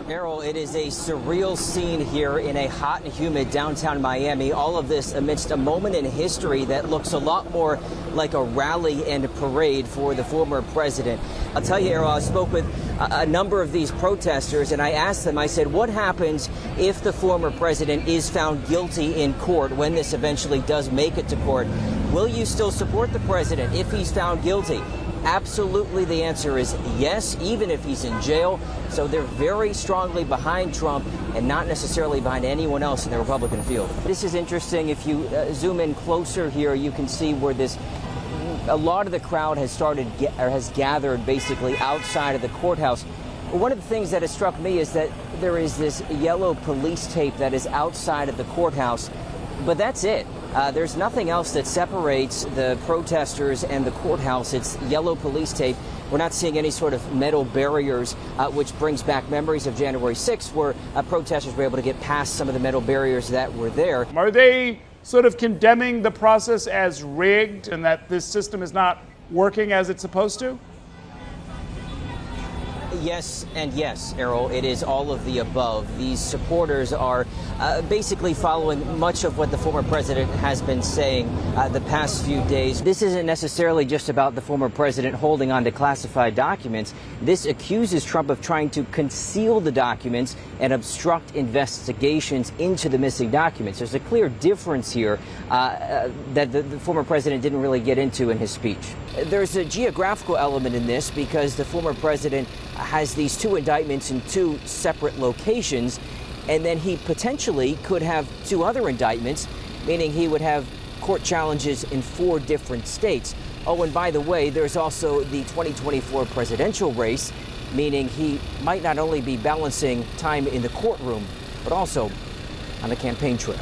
Errol, it is a surreal scene here in a hot and humid downtown Miami. All of this amidst a moment in history that looks a lot more like a rally and a parade for the former president. I'll tell you, Errol, I spoke with a number of these protesters, and I asked them, I said, what happens if the former president is found guilty in court when this eventually does make it to court? Will you still support the president if he's found guilty? Absolutely, the answer is yes, even if he's in jail. So they're very strongly behind Trump and not necessarily behind anyone else in the Republican field. This is interesting. If you zoom in closer here, you can see where a lot of the crowd has gathered basically outside of the courthouse. One of the things that has struck me is that there is this yellow police tape that is outside of the courthouse, but that's it. There's nothing else that separates the protesters and the courthouse. It's yellow police tape. We're not seeing any sort of metal barriers, which brings back memories of January 6th, where protesters were able to get past some of the metal barriers that were there. Are they sort of condemning the process as rigged and that this system is not working as it's supposed to? Yes and yes, Errol. It is all of the above. These supporters are basically following much of what the former president has been saying the past few days. This isn't necessarily just about the former president holding on to classified documents. This accuses Trump of trying to conceal the documents and obstruct investigations into the missing documents. There's a clear difference here that the former president didn't really get into in his speech. There's a geographical element in this because the former president has these two indictments in two separate locations, and then he potentially could have two other indictments, meaning he would have court challenges in 4 different states. Oh, and by the way, there's also the 2024 presidential race, meaning he might not only be balancing time in the courtroom, but also on the campaign trail.